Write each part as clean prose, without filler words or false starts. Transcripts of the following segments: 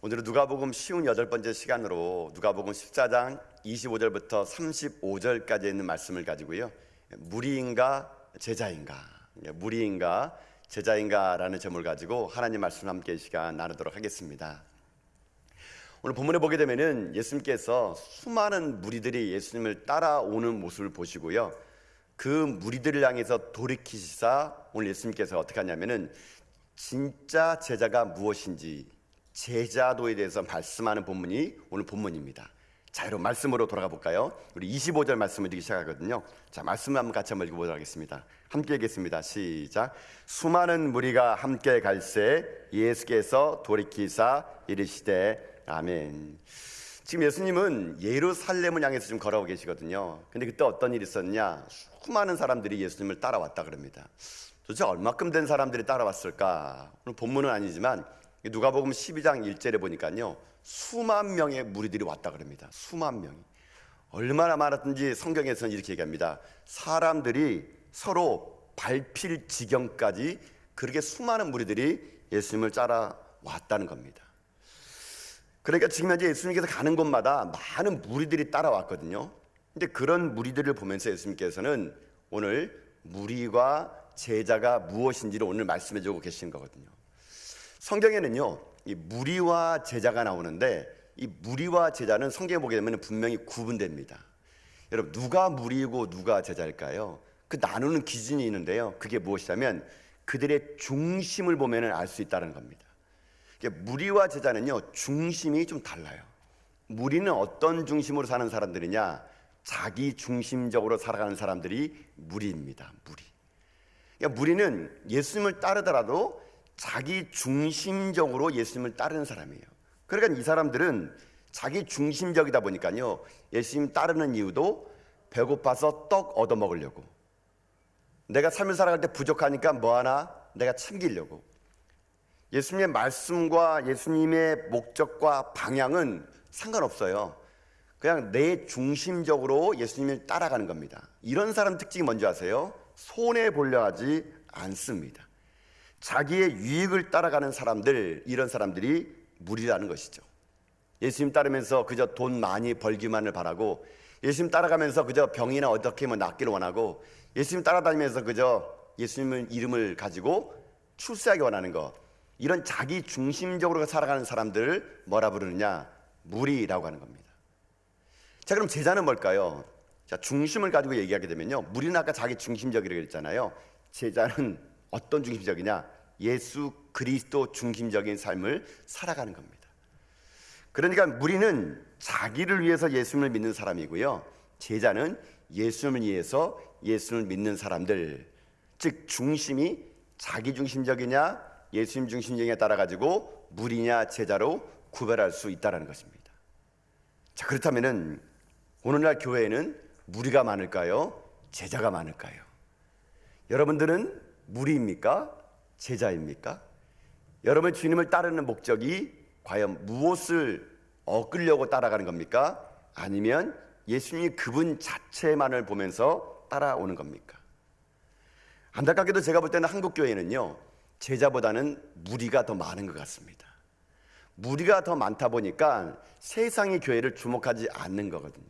오늘은 누가복음 쉬운 8번째 시간으로 누가복음 14장 25절부터 35절까지 있는 말씀을 가지고요, 무리인가 제자인가, 무리인가 제자인가라는 점을 가지고 하나님 말씀을 함께 이 시간 나누도록 하겠습니다. 오늘 본문에 보게 되면은 예수님께서 수많은 무리들이 예수님을 따라오는 모습을 보시고요, 그 무리들을 향해서 돌이키시사 오늘 예수님께서 어떻게 하냐면은 진짜 제자가 무엇인지 제자도에 대해서 말씀하는 본문이 오늘 본문입니다. 자, 여러분 말씀으로 돌아가 볼까요? 우리 25절 말씀을 읽기 시작하거든요. 자, 말씀을 한번 같이 한번 읽어보도록 하겠습니다. 함께 읽겠습니다. 시작. 수많은 무리가 함께 갈새 예수께서 돌이키사 이르시되 아멘. 지금 예수님은 예루살렘을 향해서 지금 걸어오고 계시거든요. 근데 그때 어떤 일이 있었냐? 수많은 사람들이 예수님을 따라왔다 그럽니다. 도대체 얼마큼 된 사람들이 따라왔을까? 오늘 본문은 아니지만 누가복음 12장 1절에 보니까요, 수만 명의 무리들이 왔다 그럽니다. 수만 명이. 얼마나 많았든지 성경에서는 이렇게 얘기합니다. 사람들이 서로 밟힐 지경까지 그렇게 수많은 무리들이 예수님을 따라왔다는 겁니다. 그러니까 지금 현재 예수님께서 가는 곳마다 많은 무리들이 따라왔거든요. 근데 그런 무리들을 보면서 예수님께서는 오늘 무리와 제자가 무엇인지를 오늘 말씀해 주고 계신 거거든요. 성경에는요, 이 무리와 제자가 나오는데 이 무리와 제자는 성경에 보게 되면 분명히 구분됩니다. 여러분, 누가 무리이고 누가 제자일까요? 그 나누는 기준이 있는데요, 그게 무엇이냐면 그들의 중심을 보면 알 수 있다는 겁니다. 무리와 제자는요, 중심이 좀 달라요. 무리는 어떤 중심으로 사는 사람들이냐? 자기 중심적으로 살아가는 사람들이 무리입니다. 무리. 그러니까 무리는 예수님을 따르더라도 자기 중심적으로 예수님을 따르는 사람이에요. 그러니까 이 사람들은 자기 중심적이다 보니까요, 예수님 따르는 이유도 배고파서 떡 얻어 먹으려고, 내가 삶을 살아갈 때 부족하니까 뭐 하나 내가 챙기려고, 예수님의 말씀과 예수님의 목적과 방향은 상관없어요. 그냥 내 중심적으로 예수님을 따라가는 겁니다. 이런 사람 특징이 뭔지 아세요? 손해보려 하지 않습니다. 자기의 유익을 따라가는 사람들, 이런 사람들이 무리라는 것이죠. 예수님 따르면서 그저 돈 많이 벌기만을 바라고, 예수님 따라가면서 그저 병이나 어떻게 하면 낫기를 원하고, 예수님 따라다니면서 그저 예수님 이름을 가지고 출세하기 원하는 것, 이런 자기 중심적으로 살아가는 사람들을 뭐라 부르느냐? 무리라고 하는 겁니다. 자, 그럼 제자는 뭘까요? 자, 중심을 가지고 얘기하게 되면요, 무리는 아까 자기 중심적이라고 했잖아요. 제자는 어떤 중심적이냐? 예수 그리스도 중심적인 삶을 살아가는 겁니다. 그러니까 무리는 자기를 위해서 예수님을 믿는 사람이고요, 제자는 예수님을 위해서 예수님을 믿는 사람들, 즉 중심이 자기 중심적이냐 예수님 중심적이냐에 따라 가지고 무리냐 제자로 구별할 수 있다는 것입니다. 자, 그렇다면은 오늘날 교회에는 무리가 많을까요? 제자가 많을까요? 여러분들은 무리입니까? 제자입니까? 여러분의 주님을 따르는 목적이 과연 무엇을 얻으려고 따라가는 겁니까? 아니면 예수님이 그분 자체만을 보면서 따라오는 겁니까? 안타깝게도 제가 볼 때는 한국 교회는요, 제자보다는 무리가 더 많은 것 같습니다. 무리가 더 많다 보니까 세상이 교회를 주목하지 않는 거거든요.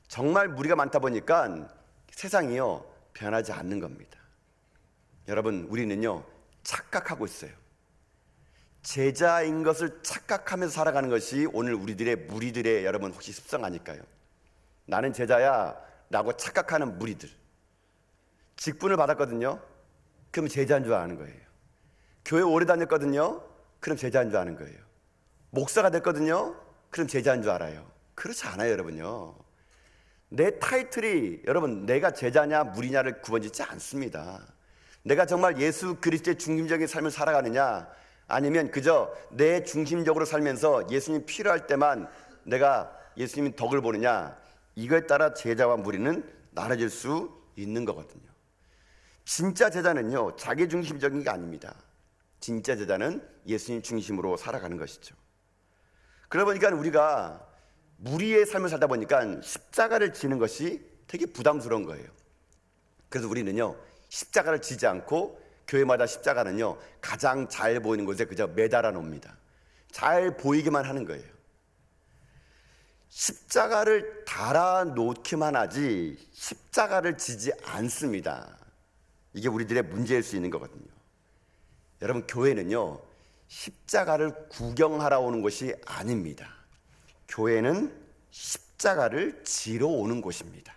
정말 무리가 많다 보니까 세상이요, 변하지 않는 겁니다. 여러분, 우리는요, 착각하고 있어요. 제자인 것을 착각하면서 살아가는 것이 오늘 우리들의 무리들의 여러분 혹시 습성 아닐까요? 나는 제자야 라고 착각하는 무리들. 직분을 받았거든요. 그럼 제자인 줄 아는 거예요. 교회 오래 다녔거든요. 그럼 제자인 줄 아는 거예요. 목사가 됐거든요. 그럼 제자인 줄 알아요. 그렇지 않아요, 여러분요. 내 타이틀이 여러분 내가 제자냐 무리냐를 구분짓지 않습니다. 내가 정말 예수 그리스도의 중심적인 삶을 살아가느냐, 아니면 그저 내 중심적으로 살면서 예수님 필요할 때만 내가 예수님의 덕을 보느냐, 이거에 따라 제자와 무리는 나눠질 수 있는 거거든요. 진짜 제자는요, 자기 중심적인 게 아닙니다. 진짜 제자는 예수님 중심으로 살아가는 것이죠. 그러다 보니까 우리가 무리의 삶을 살다 보니까 십자가를 지는 것이 되게 부담스러운 거예요. 그래서 우리는요, 십자가를 지지 않고 교회마다 십자가는요, 가장 잘 보이는 곳에 그저 매달아 놓습니다. 잘 보이기만 하는 거예요. 십자가를 달아놓기만 하지 십자가를 지지 않습니다. 이게 우리들의 문제일 수 있는 거거든요. 여러분, 교회는요, 십자가를 구경하러 오는 곳이 아닙니다. 교회는 십자가를 지러 오는 곳입니다.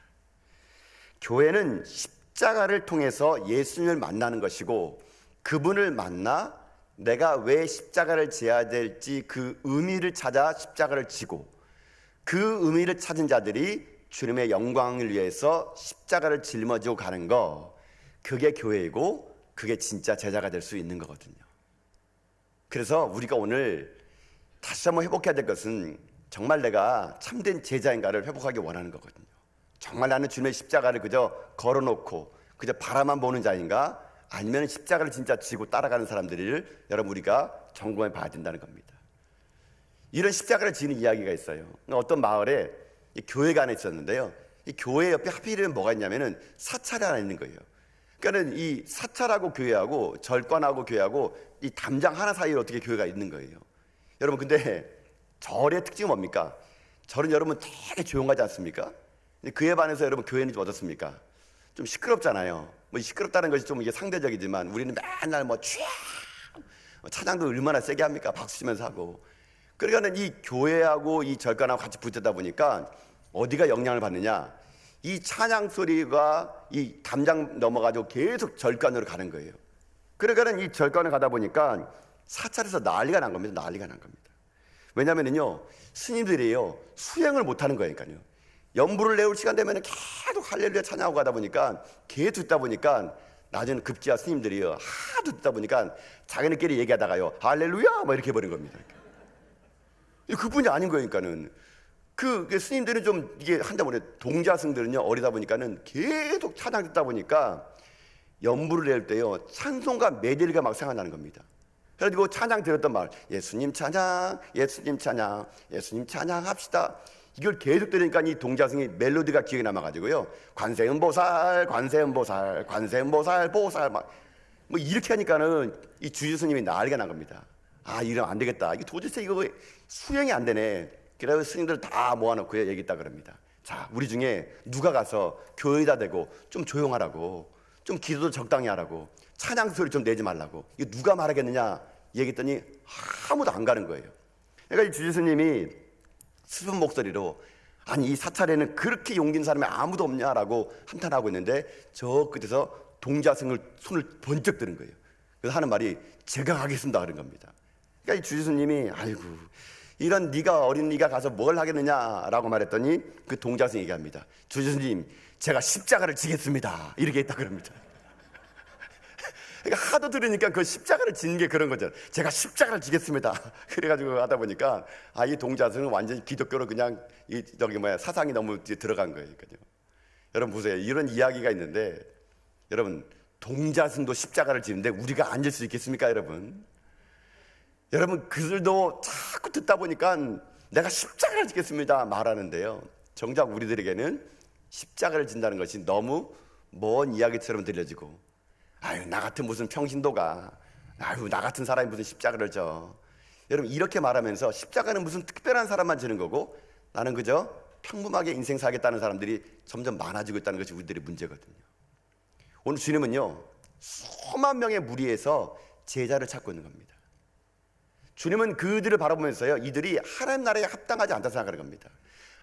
교회는 십자가를 통해서 예수님을 만나는 것이고, 그분을 만나 내가 왜 십자가를 지어야 될지 그 의미를 찾아 십자가를 지고, 그 의미를 찾은 자들이 주님의 영광을 위해서 십자가를 짊어지고 가는 거, 그게 교회이고 그게 진짜 제자가 될 수 있는 거거든요. 그래서 우리가 오늘 다시 한번 회복해야 될 것은 정말 내가 참된 제자인가를 회복하기 원하는 거거든요. 정말 나는 주님의 십자가를 그저 걸어놓고 그저 바라만 보는 자인가, 아니면 십자가를 진짜 지고 따라가는 사람들을 여러분 우리가 점검해 봐야 된다는 겁니다. 이런 십자가를 지는 이야기가 있어요. 어떤 마을에 교회가 하나 있었는데요, 이 교회 옆에 하필이면 뭐가 있냐면은 사찰이 하나 있는 거예요. 그러니까 이 사찰하고 교회하고 절관하고 교회하고 이 담장 하나 사이에 어떻게 교회가 있는 거예요. 여러분, 근데 절의 특징은 뭡니까? 절은 여러분 되게 조용하지 않습니까? 근데 그에 반해서 여러분 교회는 좀 어떻습니까? 좀 시끄럽잖아요. 뭐 시끄럽다는 것이 좀 이게 상대적이지만 우리는 맨날 뭐 찬양도 얼마나 세게 합니까? 박수 치면서 하고. 그러니까는 이 교회하고 이 절간하고 같이 붙다 보니까 어디가 영향을 받느냐? 이 찬양 소리가 이 담장 넘어가지고 계속 절간으로 가는 거예요. 그러니까는 이 절간을 가다 보니까 사찰에서 난리가 난 겁니다. 난리가 난 겁니다. 왜냐면은요, 스님들이요 수행을 못 하는 거니까요. 연불을 내올 시간 되면 계속 할렐루야 찬양하고 가다 보니까 계속 듣다 보니까 나중에 급기야 스님들이요 하도 듣다 보니까 자기네끼리 얘기하다가요 할렐루야 뭐 이렇게 해버린 겁니다. 그뿐이 아닌 거니까는 그 스님들은 좀 이게 한다보니 동자승들은요 어리다 보니까는 계속 찬양 듣다 보니까 연불을 낼 때요 찬송가 메들리가 막 생각나는 겁니다. 그래가지고 찬양 들었던 말, 예수님 찬양, 예수님 찬양, 예수님 찬양 합시다. 이걸 계속 들으니까 이 동자승이 멜로디가 기억에 남아가지고요 관세음보살, 관세음보살, 관세음보살, 보살 막 뭐 이렇게 하니까는 이 주지스님이 난리가 난 겁니다. 아, 이러면 안 되겠다. 이거 도대체 이거 수행이 안 되네. 그래서 스님들 다 모아놓고 얘기했다 그럽니다. 자, 우리 중에 누가 가서 교회에다 대고 좀 조용하라고, 좀 기도도 적당히 하라고, 찬양 소리 좀 내지 말라고, 이거 누가 말하겠느냐 얘기했더니 아무도 안 가는 거예요. 그러니까 이 주지스님이 슬픈 목소리로, 아니 이 사찰에는 그렇게 용기 있는 사람이 아무도 없냐라고 한탄하고 있는데 저 끝에서 동자승을 손을 번쩍 드는 거예요. 그래서 하는 말이 제가 가겠습니다 그런 겁니다. 그러니까 이 주지스님이 아이고 이런 네가 어린 네가 가서 뭘 하겠느냐라고 말했더니 그 동자승이 얘기합니다. 주지스님, 제가 십자가를 지겠습니다 이렇게 했다 그럽니다. 그러니까 하도 들으니까 그 십자가를 지는 게 그런 거죠. 제가 십자가를 지겠습니다. 그래가지고 하다 보니까 아, 이 동자승은 완전히 기독교로 그냥 이 사상이 너무 들어간 거예요. 여러분 보세요. 이런 이야기가 있는데 여러분 동자승도 십자가를 지는데 우리가 앉을 수 있겠습니까, 여러분? 여러분 그들도 자꾸 듣다 보니까 내가 십자가를 지겠습니다 말하는데요. 정작 우리들에게는 십자가를 진다는 것이 너무 먼 이야기처럼 들려지고, 아유 나 같은 무슨 평신도가, 아유 나 같은 사람이 무슨 십자가를 져. 여러분 이렇게 말하면서 십자가는 무슨 특별한 사람만 지는 거고 나는 그저 평범하게 인생 살겠다는 사람들이 점점 많아지고 있다는 것이 우리들의 문제거든요. 오늘 주님은요 수만 명의 무리에서 제자를 찾고 있는 겁니다. 주님은 그들을 바라보면서요 이들이 하나님 나라에 합당하지 않다 생각하는 겁니다.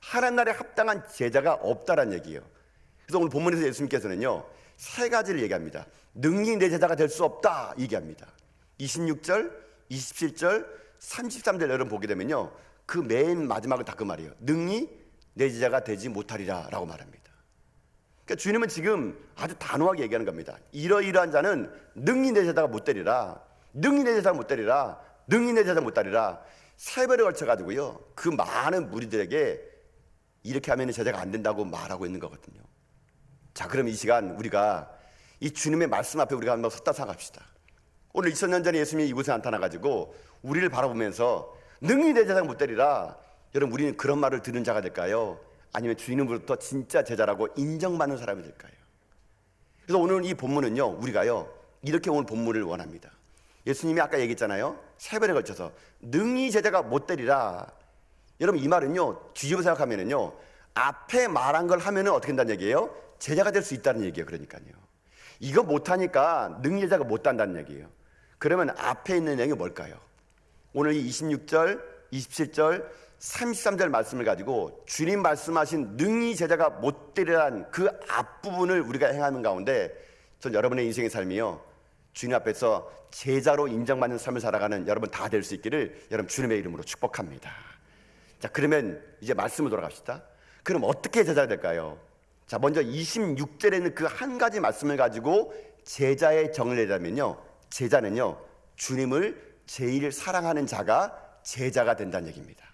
하나님 나라에 합당한 제자가 없다라는 얘기예요. 그래서 오늘 본문에서 예수님께서는요 세 가지를 얘기합니다. 능히 내 제자가 될 수 없다 얘기합니다. 26절, 27절, 33절 여러분 보게 되면요 그 맨 마지막은 다 그 말이에요. 능히 내 제자가 되지 못하리라 라고 말합니다. 그러니까 주님은 지금 아주 단호하게 얘기하는 겁니다. 이러이러한 자는 능히 내 제자가 못 되리라, 능히 내 제자가 못 되리라, 능히 내 제자 못 되리라. 세 번에 걸쳐가지고요 그 많은 무리들에게 이렇게 하면 제자가 안 된다고 말하고 있는 거거든요. 자, 그럼 이 시간 우리가 이 주님의 말씀 앞에 우리가 한번 섰다 생각합시다. 오늘 2000년 전에 예수님이 이곳에 나타나가지고 우리를 바라보면서 능히 내 제자가 못 되리라. 여러분 우리는 그런 말을 들은 자가 될까요? 아니면 주님으로부터 진짜 제자라고 인정받는 사람이 될까요? 그래서 오늘 이 본문은요 우리가요 이렇게 오늘 본문을 원합니다. 예수님이 아까 얘기했잖아요. 3번에 걸쳐서 능히 제자가 못 되리라. 여러분 이 말은요, 뒤집어 생각하면은요, 앞에 말한 걸 하면은 어떻게 된다는 얘기예요? 제자가 될 수 있다는 얘기예요. 그러니까요. 이거 못하니까 능히 제자가 못 된다는 얘기예요. 그러면 앞에 있는 내용이 뭘까요? 오늘 이 26절, 27절, 33절 말씀을 가지고 주님 말씀하신 능히 제자가 못 되리란 그 앞부분을 우리가 행하는 가운데 전 여러분의 인생의 삶이요, 주님 앞에서 제자로 인정받는 삶을 살아가는 여러분 다 될 수 있기를 여러분 주님의 이름으로 축복합니다. 자, 그러면 이제 말씀을 돌아갑시다. 그럼 어떻게 제자가 될까요? 자, 먼저 26절에 있는 그 한 가지 말씀을 가지고 제자의 정의를 내자면요, 제자는요, 주님을 제일 사랑하는 자가 제자가 된다는 얘기입니다.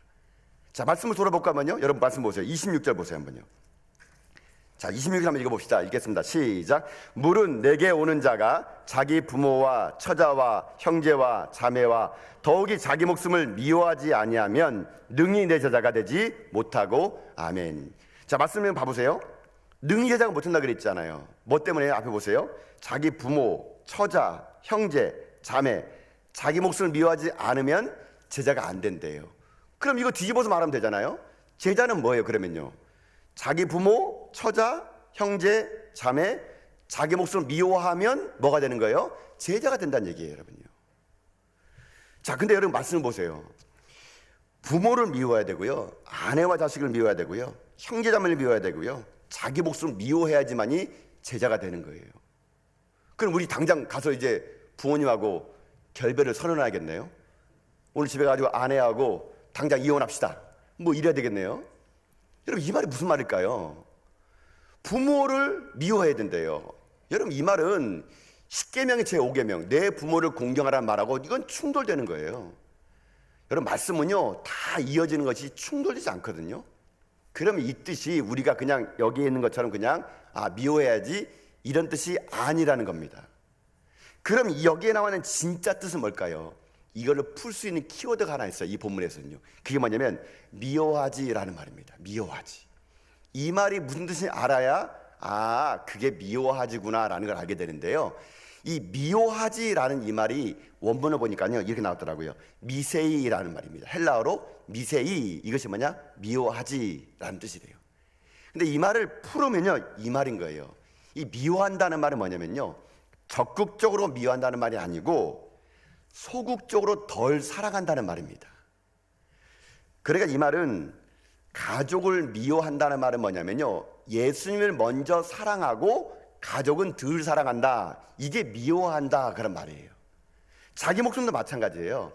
자, 말씀을 돌아볼까 하면요, 여러분 말씀 보세요. 26절 보세요 한번요. 자, 26절 한번 읽어봅시다. 읽겠습니다. 시작. 물은 내게 오는 자가 자기 부모와 처자와 형제와 자매와 더욱이 자기 목숨을 미워하지 아니하면 능히 내 제자가 되지 못하고. 아멘. 자, 말씀을 봐보세요. 능히 제자가 못한다 그랬잖아요. 뭐 때문에? 앞에 보세요. 자기 부모, 처자, 형제, 자매, 자기 목숨을 미워하지 않으면 제자가 안 된대요. 그럼 이거 뒤집어서 말하면 되잖아요. 제자는 뭐예요 그러면요? 자기 부모, 처자, 형제, 자매, 자기 목숨을 미워하면 뭐가 되는 거예요? 제자가 된다는 얘기예요, 여러분요. 자, 근데 여러분 말씀을 보세요. 부모를 미워해야 되고요, 아내와 자식을 미워해야 되고요, 형제 자매를 미워해야 되고요, 자기 목숨을 미워해야지만이 제자가 되는 거예요. 그럼 우리 당장 가서 이제 부모님하고 결별을 선언해야겠네요. 오늘 집에 가지고 아내하고 당장 이혼합시다, 뭐 이래야 되겠네요. 여러분 이 말이 무슨 말일까요? 부모를 미워해야 된대요. 여러분 이 말은 10계명의 제5계명 내 부모를 공경하라는 말하고 이건 충돌되는 거예요. 여러분 말씀은요 다 이어지는 것이 충돌되지 않거든요. 그러면 이 뜻이 우리가 그냥 여기에 있는 것처럼 그냥 미워해야지 이런 뜻이 아니라는 겁니다. 그럼 여기에 나오는 진짜 뜻은 뭘까요? 이걸로 풀 수 있는 키워드가 하나 있어요. 이 본문에서는요. 그게 뭐냐면 미워하지라는 말입니다. 미워하지. 이 말이 무슨 뜻인지 알아야 그게 미워하지구나라는 걸 알게 되는데요. 이 미워하지라는 이 말이 원문을 보니까요 이렇게 나왔더라고요. 미세이라는 말입니다. 헬라어로 미세이, 이것이 뭐냐? 미워하지라는 뜻이래요. 근데 이 말을 풀으면요 이 말인 거예요. 이 미워한다는 말은 뭐냐면요, 적극적으로 미워한다는 말이 아니고 소극적으로 덜 사랑한다는 말입니다. 그러니까 이 말은 가족을 미워한다는 말은 뭐냐면요, 예수님을 먼저 사랑하고 가족은 덜 사랑한다, 이게 미워한다 그런 말이에요. 자기 목숨도 마찬가지예요.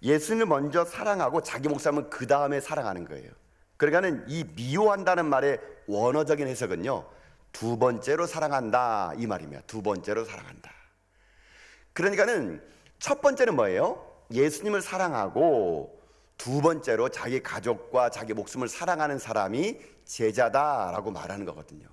예수님을 먼저 사랑하고 자기 목숨은 그 다음에 사랑하는 거예요. 그러니까는 이 미워한다는 말의 원어적인 해석은요, 두 번째로 사랑한다 이 말입니다. 두 번째로 사랑한다. 그러니까는 첫 번째는 뭐예요? 예수님을 사랑하고 두 번째로 자기 가족과 자기 목숨을 사랑하는 사람이 제자다라고 말하는 거거든요.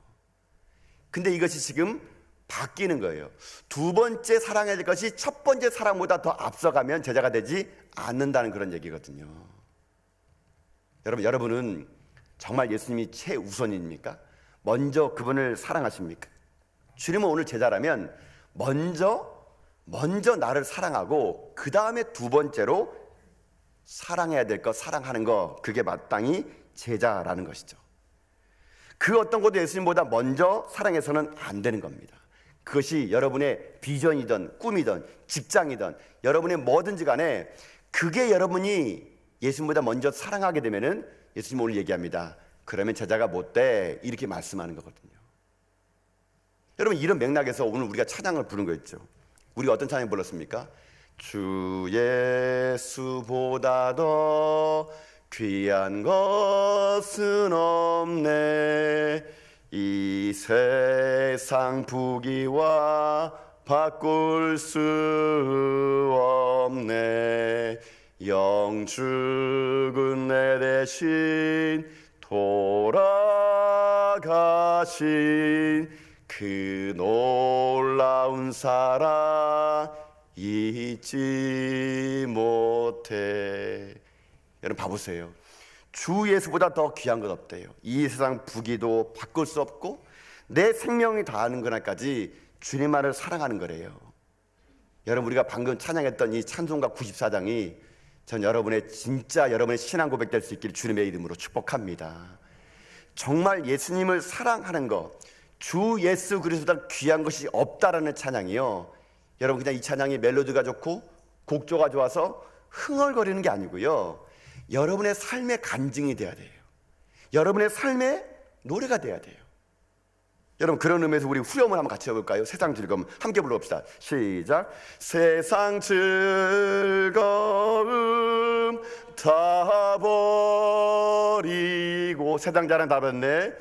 근데 이것이 지금 바뀌는 거예요. 두 번째 사랑해야 될 것이 첫 번째 사랑보다 더 앞서가면 제자가 되지 않는다는 그런 얘기거든요. 여러분은 정말 예수님이 최우선입니까? 먼저 그분을 사랑하십니까? 주님은 오늘 제자라면 먼저 나를 사랑하고 그 다음에 두 번째로 사랑해야 될 것, 사랑하는 것, 그게 마땅히 제자라는 것이죠. 그 어떤 것도 예수님보다 먼저 사랑해서는 안 되는 겁니다. 그것이 여러분의 비전이든 꿈이든 직장이든 여러분의 뭐든지 간에 그게 여러분이 예수님보다 먼저 사랑하게 되면은 예수님 오늘 얘기합니다. 그러면 제자가 못 돼, 이렇게 말씀하는 거거든요. 여러분 이런 맥락에서 오늘 우리가 찬양을 부른 거였죠. 우리가 어떤 찬양 불렀습니까? 주 예수보다 더 귀한 것은 없네, 이 세상 부귀와 바꿀 수 없네, 영죽은 내 대신 돌아가신 그 놀라운 사랑 잊지 못해. 여러분 봐보세요. 주 예수보다 더 귀한 것 없대요. 이 세상 부귀도 바꿀 수 없고 내 생명이 다하는 그날까지 주님만을 사랑하는 거래요. 여러분, 우리가 방금 찬양했던 이 찬송가 94장이 전 여러분의 진짜 여러분의 신앙 고백될 수 있기를 주님의 이름으로 축복합니다. 정말 예수님을 사랑하는 것, 주 예수 그리스도보다 귀한 것이 없다라는 찬양이요, 여러분 그냥 이 찬양이 멜로디가 좋고 곡조가 좋아서 흥얼거리는 게 아니고요, 여러분의 삶의 간증이 돼야 돼요. 여러분의 삶의 노래가 돼야 돼요. 여러분, 그런 의미에서 우리 후렴을 한번 같이 해볼까요? 세상 즐거움 함께 불러봅시다. 시작. 세상 즐거움 다 버리고, 세상 자랑 다 버렸네.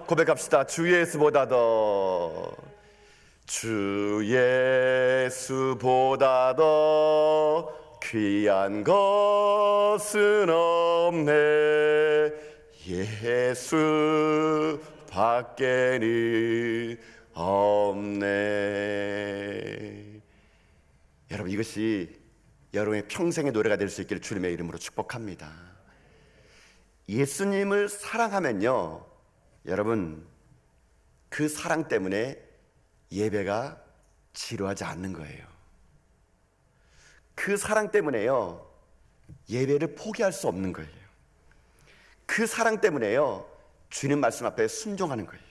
고백합시다. 주 예수보다 더, 주 예수보다 더 귀한 것은 없네. 예수 밖에는 없네. 여러분, 이것이 여러분의 평생의 노래가 될 수 있기를 주님의 이름으로 축복합니다. 예수님을 사랑하면요, 여러분, 그 사랑 때문에 예배가 지루하지 않는 거예요. 그 사랑 때문에요, 예배를 포기할 수 없는 거예요. 그 사랑 때문에요, 주님 말씀 앞에 순종하는 거예요.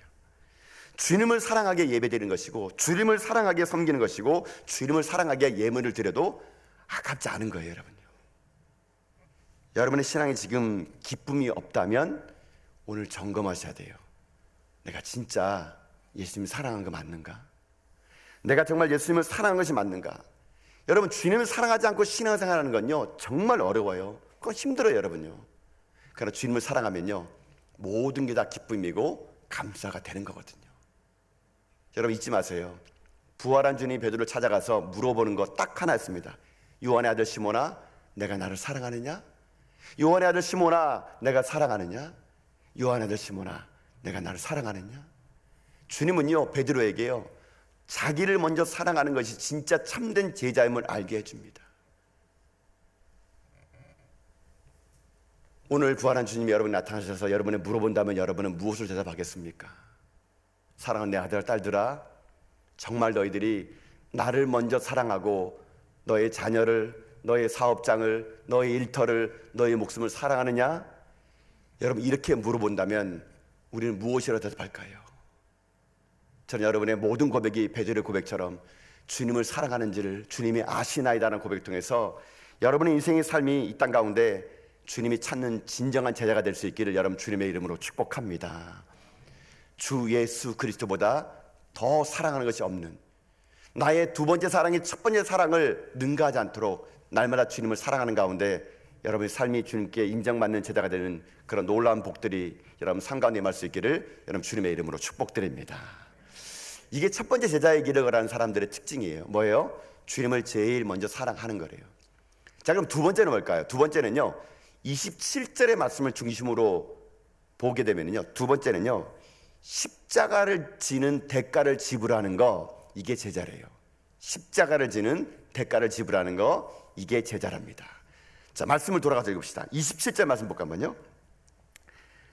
주님을 사랑하게 예배드리는 것이고, 주님을 사랑하게 섬기는 것이고, 주님을 사랑하게 예물을 드려도 아깝지 않은 거예요. 여러분요, 여러분의 신앙에 지금 기쁨이 없다면 오늘 점검하셔야 돼요. 내가 진짜 예수님을 사랑한 거 맞는가? 내가 정말 예수님을 사랑한 것이 맞는가? 여러분, 주님을 사랑하지 않고 신앙생활하는 건요, 정말 어려워요. 그건 힘들어요, 여러분요. 그러나 주님을 사랑하면요, 모든 게 다 기쁨이고 감사가 되는 거거든요. 여러분, 잊지 마세요. 부활한 주님이 베드로를 찾아가서 물어보는 거 딱 하나였습니다. 요한의 아들 시몬아, 내가 나를 사랑하느냐? 요한의 아들 시몬아, 내가 사랑하느냐? 요한의 아들 시몬아, 내가 나를 사랑하느냐? 주님은요, 베드로에게요, 자기를 먼저 사랑하는 것이 진짜 참된 제자임을 알게 해줍니다. 오늘 부활한 주님이 여러분 나타나셔서 여러분을 물어본다면 여러분은 무엇을 대답하겠습니까? 사랑하는 내 아들 딸들아, 정말 너희들이 나를 먼저 사랑하고 너의 자녀를, 너의 사업장을, 너의 일터를, 너의 목숨을 사랑하느냐? 여러분, 이렇게 물어본다면 우리는 무엇이라고 대답할까요? 저는 여러분의 모든 고백이 베드로의 고백처럼 주님을 사랑하는지를 주님이 아시나이다라는 고백을 통해서 여러분의 인생의 삶이 이 땅 가운데 주님이 찾는 진정한 제자가 될 수 있기를 여러분 주님의 이름으로 축복합니다. 주 예수 그리스도보다 더 사랑하는 것이 없는, 나의 두 번째 사랑이 첫 번째 사랑을 능가하지 않도록 날마다 주님을 사랑하는 가운데 여러분의 삶이 주님께 인정받는 제자가 되는 그런 놀라운 복들이 여러분 삶 가운데 임할 수 있기를 여러분 주님의 이름으로 축복드립니다. 이게 첫 번째 제자의 길을 걸어가는 사람들의 특징이에요. 뭐예요? 주님을 제일 먼저 사랑하는 거래요. 자, 그럼 두 번째는 뭘까요? 두 번째는요, 27절의 말씀을 중심으로 보게 되면요, 두 번째는요, 십자가를 지는 대가를 지불하는 거, 이게 제자래요. 십자가를 지는 대가를 지불하는 거, 이게 제자랍니다. 자, 말씀을 돌아가서 읽읍시다. 27절 말씀 볼까 한번요.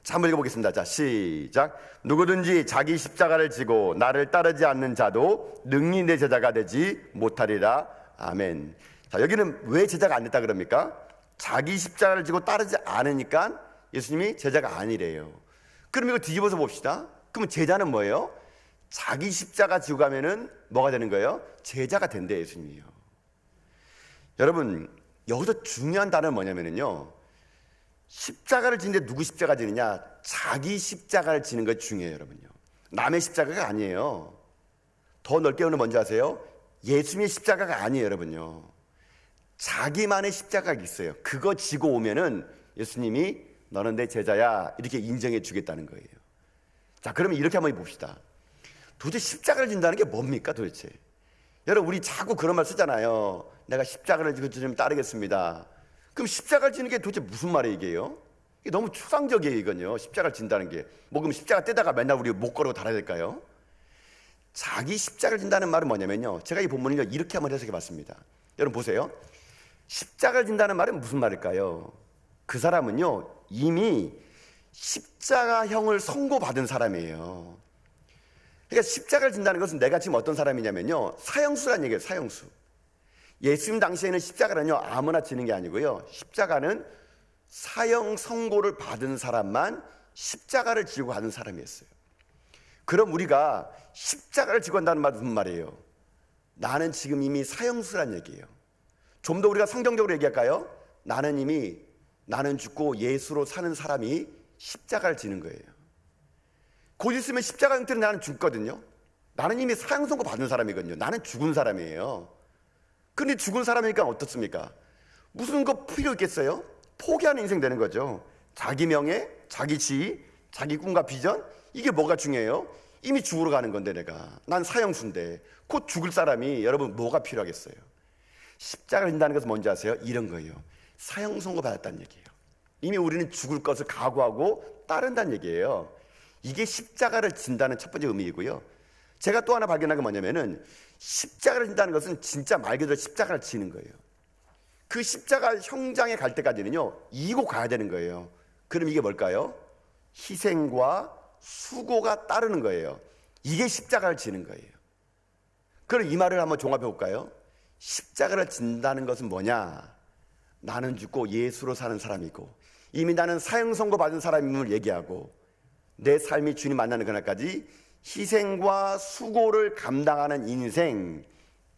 자, 한번 읽어보겠습니다. 자, 시작. 누구든지 자기 십자가를 지고 나를 따르지 않는 자도 능히 내 제자가 되지 못하리라. 아멘. 자, 여기는 왜 제자가 안 됐다 그럽니까? 자기 십자가를 지고 따르지 않으니까 예수님이 제자가 아니래요. 그럼 이거 뒤집어서 봅시다. 그러면 제자는 뭐예요? 자기 십자가 지고 가면은 뭐가 되는 거예요? 제자가 된대, 예수님이요. 여러분, 여기서 중요한 단어는 뭐냐면요, 십자가를 지는데 누구 십자가 지느냐? 자기 십자가를 지는 것이 중요해요, 여러분요. 남의 십자가가 아니에요. 더 넓게 오늘 먼저 하세요. 예수님의 십자가가 아니에요, 여러분요. 자기만의 십자가가 있어요. 그거 지고 오면은 예수님이 너는 내 제자야 이렇게 인정해 주겠다는 거예요. 자, 그러면 이렇게 한번 봅시다. 도대체 십자가를 진다는 게 뭡니까 도대체? 여러분, 우리 자꾸 그런 말 쓰잖아요. 내가 십자가를 지고 주님 따르겠습니다. 그럼 십자가를 지는 게 도대체 무슨 말이에요, 이게요? 이게 너무 추상적이에요, 이건요. 십자가를 진다는 게. 뭐 그럼 십자가 떼다가 맨날 우리 못 걸어 달아야 될까요? 자기 십자가를 진다는 말은 뭐냐면요, 제가 이 본문을 이렇게 한번 해석해 봤습니다. 여러분 보세요. 십자가를 진다는 말은 무슨 말일까요? 그 사람은요, 이미 십자가형을 선고받은 사람이에요. 그러니까 십자가를 진다는 것은 내가 지금 어떤 사람이냐면요, 사형수란 얘기예요. 사형수. 예수님 당시에는 십자가는요 아무나 지는 게 아니고요, 십자가는 사형 선고를 받은 사람만 십자가를 지고 가는 사람이었어요. 그럼 우리가 십자가를 지고 간다는 말은 무슨 말이에요? 나는 지금 이미 사형수란 얘기예요. 좀 더 우리가 성경적으로 얘기할까요? 나는 죽고 예수로 사는 사람이 십자가를 지는 거예요. 곧 있으면 십자가 형태로 나는 죽거든요. 나는 이미 사형 선고 받은 사람이거든요. 나는 죽은 사람이에요. 근데 죽은 사람이니까 어떻습니까? 무슨 거 필요 있겠어요? 포기하는 인생 되는 거죠. 자기 명예, 자기 지위, 자기 꿈과 비전, 이게 뭐가 중요해요? 이미 죽으러 가는 건데 난 사형수인데 곧 죽을 사람이 여러분 뭐가 필요하겠어요? 십자가를 진다는 것은 뭔지 아세요? 이런 거예요. 사형 선고 받았다는 얘기예요. 이미 우리는 죽을 것을 각오하고 따른다는 얘기예요. 이게 십자가를 진다는 첫 번째 의미이고요. 제가 또 하나 발견한 게 뭐냐면은 십자가를 진다는 것은 진짜 말 그대로 십자가를 지는 거예요. 그 십자가 형장에 갈 때까지는요 이고 가야 되는 거예요. 그럼 이게 뭘까요? 희생과 수고가 따르는 거예요. 이게 십자가를 지는 거예요. 그럼 이 말을 한번 종합해 볼까요? 십자가를 진다는 것은 뭐냐? 나는 죽고 예수로 사는 사람이고 이미 나는 사형 선고 받은 사람임을 얘기하고 내 삶이 주님 만나는 그날까지 희생과 수고를 감당하는 인생,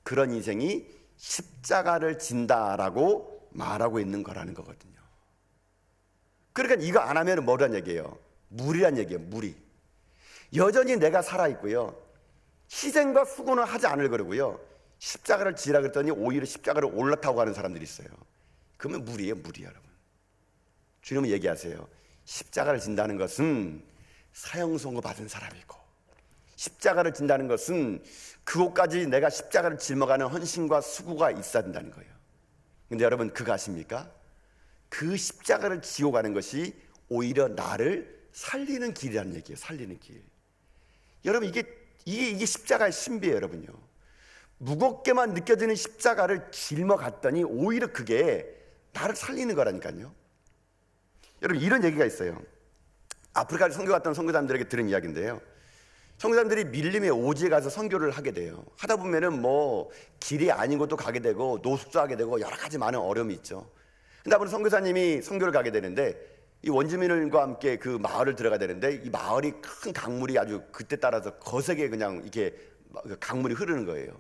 그런 인생이 십자가를 진다라고 말하고 있는 거라는 거거든요. 그러니까 이거 안 하면 뭐란 얘기예요? 무리란 얘기예요. 무리. 여전히 내가 살아있고요, 희생과 수고는 하지 않을 거라고요, 십자가를 지라 그랬더니 오히려 십자가를 올라타고 가는 사람들이 있어요. 그러면 무리예요. 무리. 여러분, 주님은 얘기하세요. 십자가를 진다는 것은 사형 선고 받은 사람이고, 십자가를 진다는 것은 그곳까지 내가 십자가를 짊어가는 헌신과 수고가 있어야 된다는 거예요. 근데 여러분 그거 아십니까? 그 십자가를 지고 가는 것이 오히려 나를 살리는 길이라는 얘기예요. 살리는 길. 여러분 이게 십자가의 신비예요. 여러분요, 무겁게만 느껴지는 십자가를 짊어갔더니 오히려 그게 나를 살리는 거라니까요. 여러분 이런 얘기가 있어요. 아프리카를 선교 갔던 선교사님들에게 들은 이야기인데요, 선교사님들이 밀림의 오지에 가서 선교를 하게 돼요. 하다 보면은 뭐 길이 아닌 곳도 가게 되고 노숙자하게 되고 여러 가지 많은 어려움이 있죠. 근데 아무튼 선교사님이 선교를 가게 되는데 이 원주민들과 함께 그 마을을 들어가야 되는데 이 마을이 큰 강물이 아주 그때 따라서 거세게 그냥 이렇게 강물이 흐르는 거예요.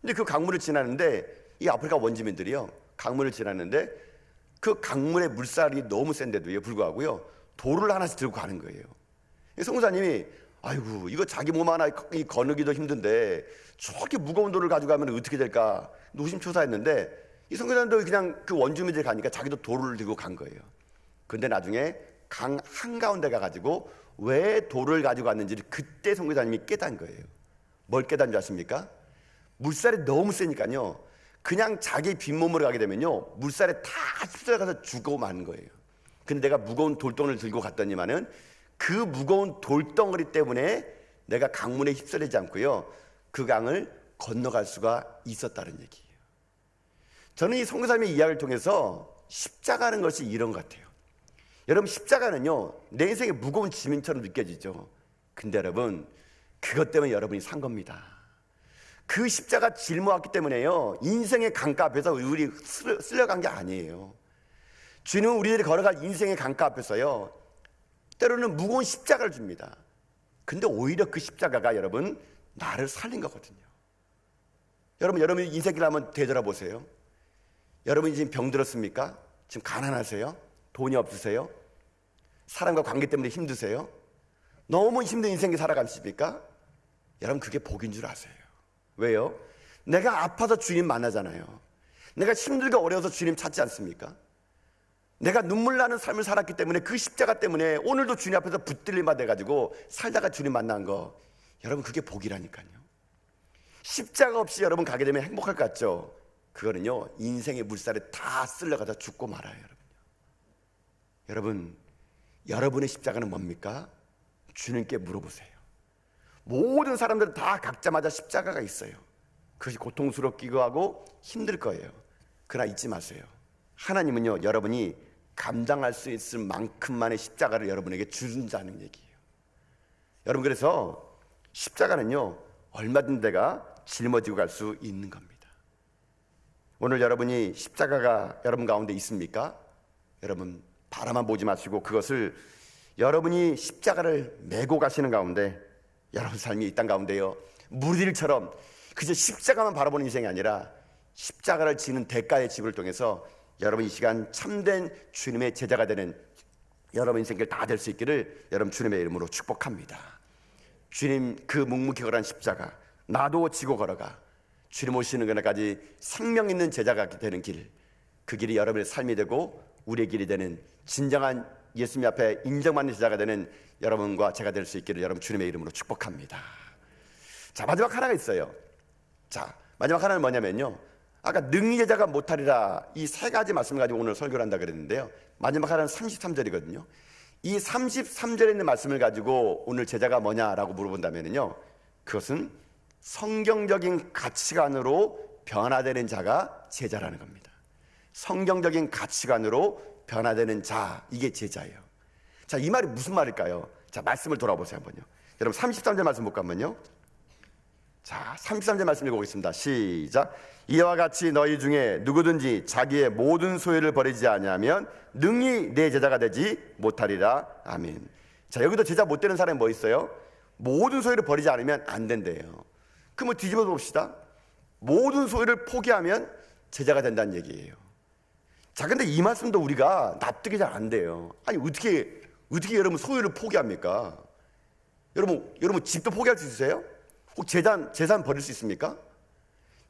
근데 그 강물을 지나는데 이 아프리카 원주민들이요, 강물을 지나는데 그 강물의 물살이 너무 센데도 불구하고요 돌을 하나씩 들고 가는 거예요. 선교사님이 아이고 이거 자기 몸 하나 거느기도 힘든데 저렇게 무거운 돌을 가져가면 어떻게 될까 노심초사했는데, 이 선교사님도 그냥 그 원주민들이 가니까 자기도 돌을 들고 간 거예요. 근데 나중에 강 한가운데 가가지고 왜 돌을 가지고 왔는지를 그때 선교사님이 깨달은 거예요. 뭘 깨달은 줄 아십니까? 물살이 너무 세니까요 그냥 자기 빈몸으로 가게 되면요 물살에 다 휩쓸려가서 죽고 마는 거예요. 근데 내가 무거운 돌덩이를 들고 갔더니만은 그 무거운 돌덩어리 때문에 내가 강물에 휩쓸리지 않고요 그 강을 건너갈 수가 있었다는 얘기예요. 저는 이 선교사님의 이야기를 통해서 십자가는 것이 이런 것 같아요. 여러분 십자가는요 내 인생의 무거운 짐처럼 느껴지죠. 근데 여러분 그것 때문에 여러분이 산 겁니다. 그 십자가 짊어왔기 때문에요 인생의 강가 앞에서 우리 쓸려간 게 아니에요. 주님은 우리들이 걸어갈 인생의 강가 앞에서요 때로는 무거운 십자가를 줍니다. 근데 오히려 그 십자가가 여러분 나를 살린 거거든요. 여러분 인생길 한번 되돌아보세요. 여러분이 지금 병들었습니까? 지금 가난하세요? 돈이 없으세요? 사람과 관계 때문에 힘드세요? 너무 힘든 인생을 살아가십니까? 여러분 그게 복인 줄 아세요. 왜요? 내가 아파서 주님 만나잖아요. 내가 힘들고 어려워서 주님 찾지 않습니까? 내가 눈물 나는 삶을 살았기 때문에 그 십자가 때문에 오늘도 주님 앞에서 붙들림 받아가지고 살다가 주님 만난 거, 여러분 그게 복이라니까요. 십자가 없이 여러분 가게 되면 행복할 것 같죠? 그거는요 인생의 물살에 다 쓸려가다 죽고 말아요. 여러분 여러분의 십자가는 뭡니까? 주님께 물어보세요. 모든 사람들은 다 각자마다 십자가가 있어요. 그것이 고통스럽기도 하고 힘들 거예요. 그러나 잊지 마세요. 하나님은요 여러분이 감당할 수 있을 만큼만의 십자가를 여러분에게 준다는 얘기예요. 여러분 그래서 십자가는요, 얼마든 내가 짊어지고 갈 수 있는 겁니다. 오늘 여러분이 십자가가 여러분 가운데 있습니까? 여러분 바라만 보지 마시고 그것을 여러분이 십자가를 메고 가시는 가운데 여러분 삶이 이 땅 가운데요, 무리들처럼 그저 십자가만 바라보는 인생이 아니라 십자가를 지는 대가의 집을 통해서 여러분 이 시간 참된 주님의 제자가 되는 여러분 인생길 다 될 수 있기를 여러분 주님의 이름으로 축복합니다. 주님 그 묵묵히 걸어간 십자가 나도 지고 걸어가 주님 오시는 그날까지 생명 있는 제자가 되는 길, 그 길이 여러분의 삶이 되고 우리의 길이 되는 진정한 예수님 앞에 인정받는 제자가 되는 여러분과 제가 될 수 있기를 여러분 주님의 이름으로 축복합니다. 자, 마지막 하나가 있어요. 자, 마지막 하나는 뭐냐면요, 아까 능히 제자가 못하리라 이 세 가지 말씀을 가지고 오늘 설교를 한다 그랬는데요, 마지막 하나는 33절이거든요. 이 33절에 있는 말씀을 가지고 오늘 제자가 뭐냐라고 물어본다면요, 그것은 성경적인 가치관으로 변화되는 자가 제자라는 겁니다. 성경적인 가치관으로 변화되는 자, 이게 제자예요. 자, 이 말이 무슨 말일까요? 자, 말씀을 돌아보세요 한번요. 여러분 33절 말씀 볼까 한번요. 자, 33절 말씀 읽어보겠습니다. 시작. 이와 같이 너희 중에 누구든지 자기의 모든 소유를 버리지 아니하면 능히 내 제자가 되지 못하리라. 아멘. 자, 여기도 제자 못 되는 사람이 뭐 있어요? 모든 소유를 버리지 않으면 안 된대요. 그럼 뒤집어 봅시다. 모든 소유를 포기하면 제자가 된다는 얘기예요. 자, 근데 이 말씀도 우리가 납득이 잘 안 돼요. 아니 어떻게 여러분 소유를 포기합니까? 여러분 집도 포기할 수 있으세요? 혹 재산 버릴 수 있습니까?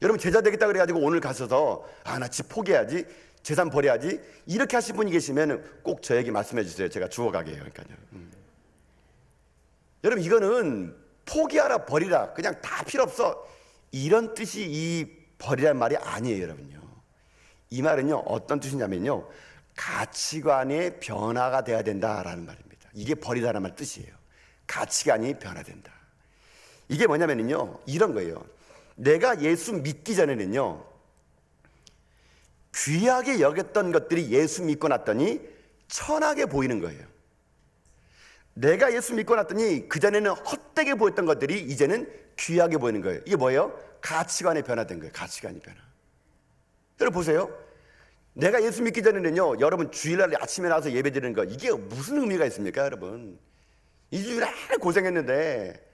여러분 제자 되겠다 그래가지고 오늘 가서서 나 집 포기해야지, 재산 버려야지, 이렇게 하실 분이 계시면 꼭 저에게 말씀해 주세요. 제가 주워가게 해요. 그러니까요. 여러분 이거는 포기하라 버리라 그냥 다 필요 없어 이런 뜻이 이 버리라는 말이 아니에요. 여러분요, 이 말은요 어떤 뜻이냐면요, 가치관의 변화가 돼야 된다라는 말입니다. 이게 버리라는 말 뜻이에요. 가치관이 변화된다. 이게 뭐냐면요, 이런 거예요. 내가 예수 믿기 전에는요, 귀하게 여겼던 것들이 예수 믿고 났더니 천하게 보이는 거예요. 내가 예수 믿고 났더니 그전에는 헛되게 보였던 것들이 이제는 귀하게 보이는 거예요. 이게 뭐예요? 가치관이 변화된 거예요. 가치관이 변화. 여러분 보세요. 내가 예수 믿기 전에는요, 여러분 주일날 아침에 나와서 예배 드리는 거 이게 무슨 의미가 있습니까? 여러분 일주일에 고생했는데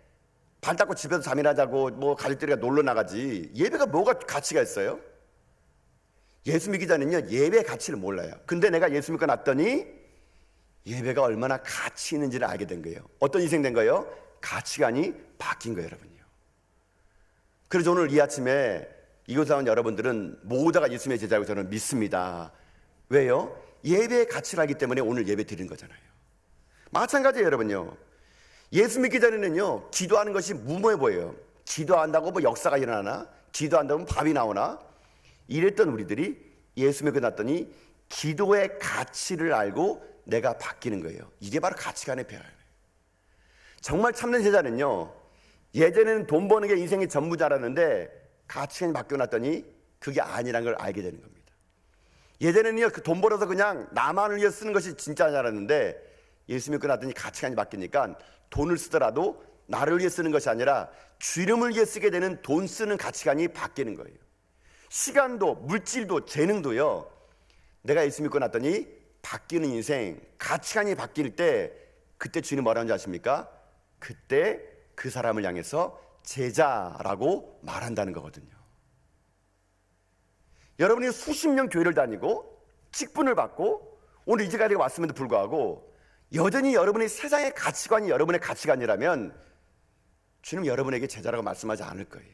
발 닦고 집에서 잠이나 자고 뭐 가족들이랑 놀러 나가지 예배가 뭐가 가치가 있어요? 예수 믿기 전에는요 예배의 가치를 몰라요. 근데 내가 예수 믿고 났더니 예배가 얼마나 가치 있는지를 알게 된 거예요. 어떤 인생 된 거예요? 가치관이 바뀐 거예요. 여러분요. 그래서 오늘 이 아침에 이곳에 온 여러분들은 모두가 예수님의 제자라고 저는 믿습니다. 왜요? 예배의 가치를 알기 때문에 오늘 예배 드리는 거잖아요. 마찬가지예요. 여러분요, 예수 믿기 전에는요 기도하는 것이 무모해 보여요. 기도한다고 뭐 역사가 일어나나, 기도한다고 밥이 나오나, 이랬던 우리들이 예수 믿고 났더니 기도의 가치를 알고 내가 바뀌는 거예요. 이게 바로 가치관의 변화예요. 정말 참된 제자는요, 예전에는 돈 버는 게 인생의 전부줄 알았는데 가치관이 바뀌어 났더니 그게 아니라는 걸 알게 되는 겁니다. 예전에는요 그 돈 벌어서 그냥 나만을 위해 쓰는 것이 진짜 줄 알았는데 예수 믿고 났더니 가치관이 바뀌니까 돈을 쓰더라도 나를 위해 쓰는 것이 아니라 주님을 위해 쓰게 되는 돈 쓰는 가치관이 바뀌는 거예요. 시간도 물질도 재능도요, 내가 예수 믿고 났더니 바뀌는 인생, 가치관이 바뀔 때 그때 주님 뭐라는 줄 아십니까? 그때 그 사람을 향해서 제자라고 말한다는 거거든요. 여러분이 수십 년 교회를 다니고 직분을 받고 오늘 이 자리에 왔음에도 불구하고 여전히 여러분의 세상의 가치관이 여러분의 가치관이라면 주님 여러분에게 제자라고 말씀하지 않을 거예요.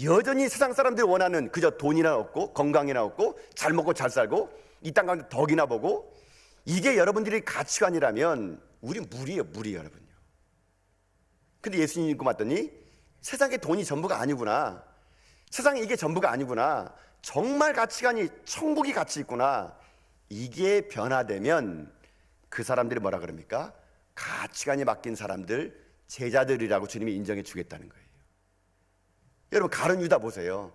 여전히 세상 사람들이 원하는 그저 돈이나 얻고 건강이나 얻고 잘 먹고 잘 살고 이 땅 가운데 덕이나 보고 이게 여러분들의 가치관이라면 우리 무리예요. 여러분요. 근데 예수님 믿고 맞더니 세상의 돈이 전부가 아니구나, 세상에 이게 전부가 아니구나, 정말 가치관이 천국이 가치 있구나, 이게 변화되면 그 사람들이 뭐라 그럽니까? 가치관이 바뀐 사람들, 제자들이라고 주님이 인정해 주겠다는 거예요. 여러분 가룟 유다 보세요.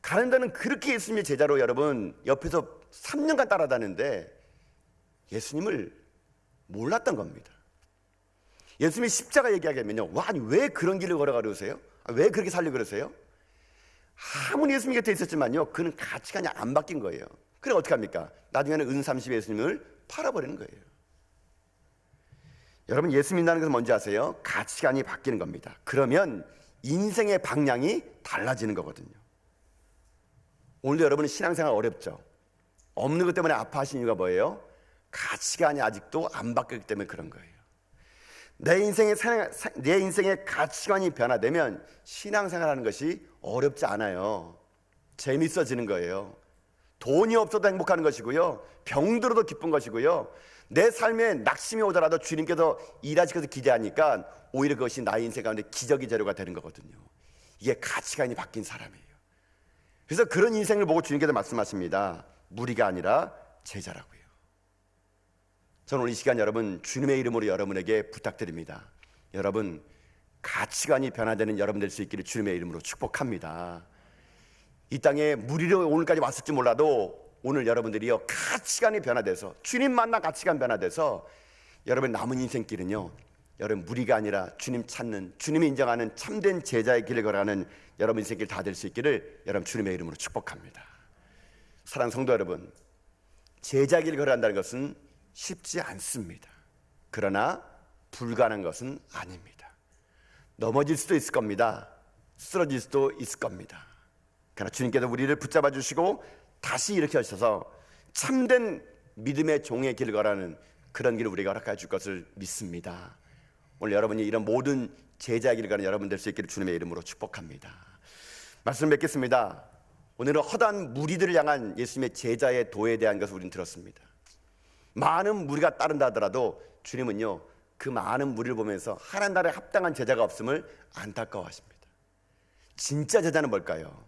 가룟 유다는 그렇게 예수님의 제자로 여러분 옆에서 3년간 따라다녔는데 예수님을 몰랐던 겁니다. 예수님이 십자가 얘기하게 되면요, 와, 아니 왜 그런 길을 걸어가 그러세요? 왜 그렇게 살려고 그러세요? 아무리 예수님 곁에 있었지만요, 그는 가치관이 안 바뀐 거예요. 그래 어떻게 합니까? 나중에는 은30의 예수님을 팔아버리는 거예요. 여러분, 예수 믿는다는 것은 뭔지 아세요? 가치관이 바뀌는 겁니다. 그러면 인생의 방향이 달라지는 거거든요. 오늘도 여러분은 신앙생활 어렵죠? 없는 것 때문에 아파하시는 이유가 뭐예요? 가치관이 아직도 안 바뀌기 때문에 그런 거예요. 내 인생의 가치관이 변화되면 신앙생활하는 것이 어렵지 않아요. 재밌어지는 거예요. 돈이 없어도 행복한 것이고요, 병들어도 기쁜 것이고요, 내 삶에 낙심이 오더라도 주님께서 일하시면서 기대하니까 오히려 그것이 나의 인생 가운데 기적의 재료가 되는 거거든요. 이게 가치관이 바뀐 사람이에요. 그래서 그런 인생을 보고 주님께서 말씀하십니다. 무리가 아니라 제자라고요. 저는 오늘 이 시간 여러분 주님의 이름으로 여러분에게 부탁드립니다. 여러분, 가치관이 변화되는 여러분 될 수 있기를 주님의 이름으로 축복합니다. 이 땅에 무리로 오늘까지 왔을지 몰라도 오늘 여러분들이요, 가치관이 변화돼서, 주님 만나 가치관 변화돼서 여러분 남은 인생길은요, 여러분 무리가 아니라 주님 찾는, 주님이 인정하는 참된 제자의 길을 걸어가는 여러분 인생길 다 될 수 있기를 여러분 주님의 이름으로 축복합니다. 사랑하는 성도 여러분, 제자의 길을 걸어간다는 것은 쉽지 않습니다. 그러나 불가능한 것은 아닙니다. 넘어질 수도 있을 겁니다. 쓰러질 수도 있을 겁니다. 그러나 주님께서 우리를 붙잡아 주시고 다시 일으켜주셔서 참된 믿음의 종의 길을 걸어가는 그런 길을 우리가 허락해 줄 것을 믿습니다. 오늘 여러분이 이런 모든 제자의 길을 가는 여러분 될 수 있기를 주님의 이름으로 축복합니다. 말씀 맺겠습니다. 오늘은 허다한 무리들을 향한 예수님의 제자의 도에 대한 것을 우리는 들었습니다. 많은 무리가 따른다 하더라도 주님은요, 그 많은 무리를 보면서 하나님 나라에 합당한 제자가 없음을 안타까워하십니다. 진짜 제자는 뭘까요?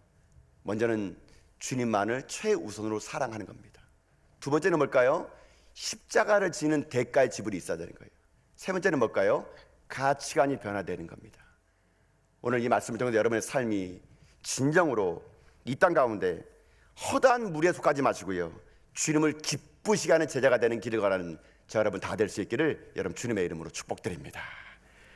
먼저는 주님만을 최우선으로 사랑하는 겁니다. 두 번째는 뭘까요? 십자가를 지는 대가의 지불이 있어야 되는 거예요. 세 번째는 뭘까요? 가치관이 변화되는 겁니다. 오늘 이 말씀을 통해서 여러분의 삶이 진정으로 이 땅 가운데 허다한 무리에 속하지 마시고요, 주님을 기쁘시게 하는 제자가 되는 길을 가라는 저 여러분 다 될 수 있기를 여러분 주님의 이름으로 축복드립니다.